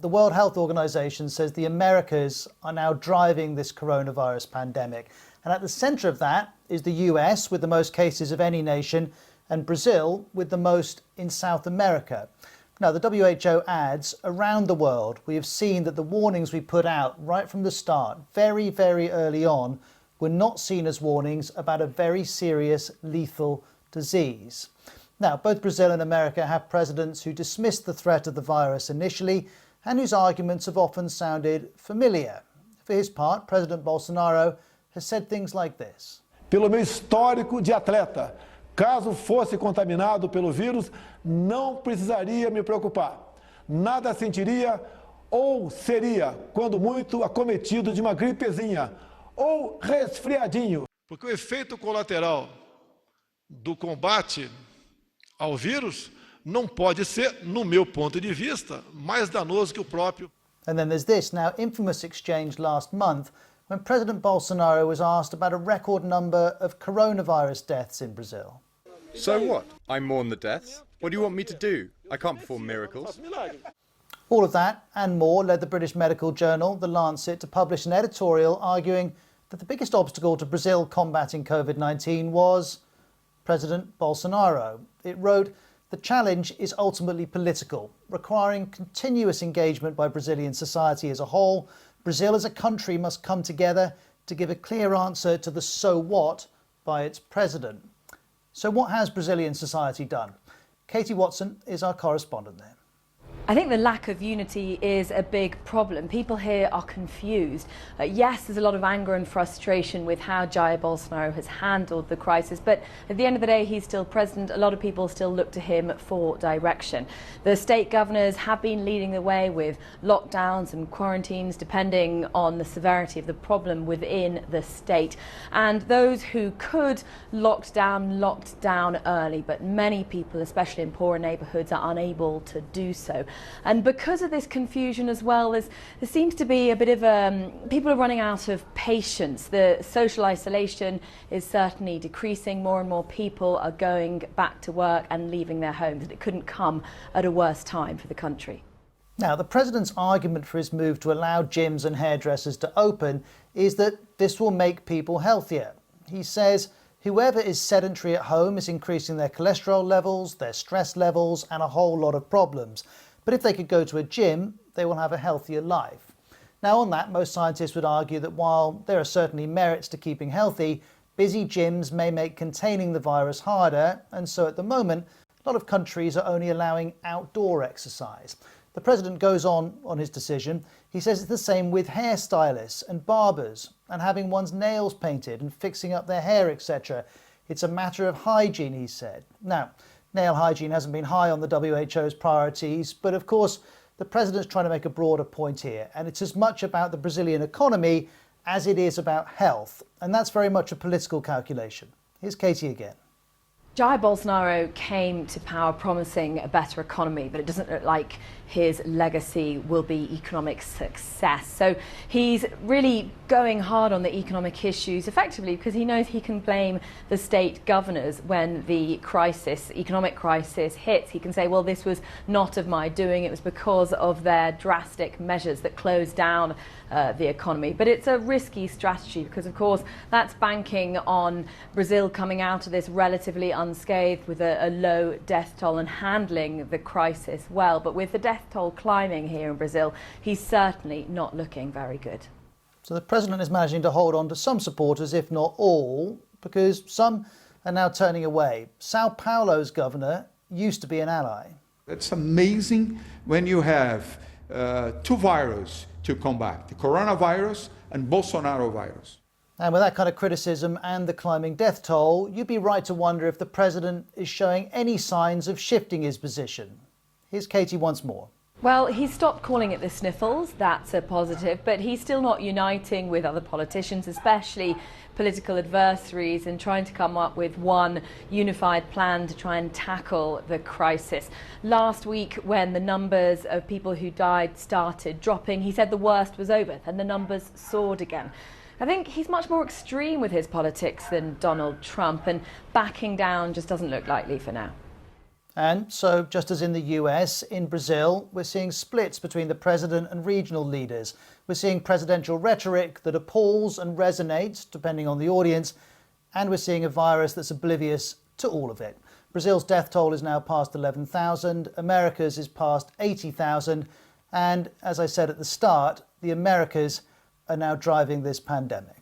The World Health Organization says the Americas are now driving this coronavirus pandemic. And at the center of that is the US, with the most cases of any nation, and Brazil, with the most in South America. Now, the WHO adds, around the world, we have seen that the warnings we put out right from the start, very, very early on, were not seen as warnings about a very serious, lethal disease. Now, both Brazil and America have presidents who dismissed the threat of the virus initially and whose arguments have often sounded familiar. For his part, President Bolsonaro has said things like this. Pelo meu histórico de atleta, caso fosse contaminado pelo vírus, não precisaria me preocupar. Nada sentiria ou seria, quando muito, acometido de uma gripezinha ou resfriadinho. Porque o efeito colateral do combate ao vírus não pode ser, no meu ponto de vista, mais danoso que o próprio. And then there's this now infamous exchange last month when President Bolsonaro was asked about a record number of coronavirus deaths in Brazil. So what? I mourn the deaths. What do you want me to do? I can't perform miracles. All of that and more led the British medical journal, The Lancet, to publish an editorial arguing that the biggest obstacle to Brazil combating COVID-19 was President Bolsonaro. It wrote, the challenge is ultimately political, requiring continuous engagement by Brazilian society as a whole. Brazil as a country must come together to give a clear answer to the so what by its president. So what has Brazilian society done? Katie Watson is our correspondent there. I think the lack of unity is a big problem. People here are confused. Yes, there's a lot of anger and frustration with how Jair Bolsonaro has handled the crisis, but at the end of the day, he's still president. A lot of people still look to him for direction. The state governors have been leading the way with lockdowns and quarantines, depending on the severity of the problem within the state. And those who could locked down early, but many people, especially in poorer neighbourhoods, are unable to do so. And because of this confusion as well, there seems to be a bit of people are running out of patience. The social isolation is certainly decreasing. More and more people are going back to work and leaving their homes. It couldn't come at a worse time for the country. Now, the president's argument for his move to allow gyms and hairdressers to open is that this will make people healthier. He says whoever is sedentary at home is increasing their cholesterol levels, their stress levels, and a whole lot of problems. But if they could go to a gym, they will have a healthier life. Now, on that, most scientists would argue that while there are certainly merits to keeping healthy, busy gyms may make containing the virus harder, and so at the moment, a lot of countries are only allowing outdoor exercise. The president goes on his decision. He says it's the same with hairstylists and barbers, and having one's nails painted and fixing up their hair, etc. It's a matter of hygiene, he said. Now, nail hygiene hasn't been high on the WHO's priorities, but of course, the president's trying to make a broader point here, and it's as much about the Brazilian economy as it is about health, and that's very much a political calculation. Here's Katie again. Jair Bolsonaro came to power promising a better economy, but it doesn't look like his legacy will be economic success. So he's really going hard on the economic issues effectively because he knows he can blame the state governors when the economic crisis hits. He can say, well, this was not of my doing, it was because of their drastic measures that closed down the economy. But it's a risky strategy because, of course, that's banking on Brazil coming out of this relatively unscathed with a low death toll and handling the crisis well. But with the death toll climbing here in Brazil, he's certainly not looking very good. So the president is managing to hold on to some supporters, if not all, because some are now turning away. Sao Paulo's governor used to be an ally. It's amazing when you have two viruses to combat, the coronavirus and Bolsonaro virus. And with that kind of criticism and the climbing death toll, you'd be right to wonder if the president is showing any signs of shifting his position. Here's Katie once more. Well, he's stopped calling it the sniffles, that's a positive, but he's still not uniting with other politicians, especially political adversaries, and trying to come up with one unified plan to try and tackle the crisis. Last week, when the numbers of people who died started dropping, he said the worst was over, and the numbers soared again. I think he's much more extreme with his politics than Donald Trump, and backing down just doesn't look likely for now. And so, just as in the US, in Brazil, we're seeing splits between the president and regional leaders. We're seeing presidential rhetoric that appalls and resonates, depending on the audience, and we're seeing a virus that's oblivious to all of it. Brazil's death toll is now past 11,000, America's is past 80,000, and as I said at the start, the Americas are now driving this pandemic.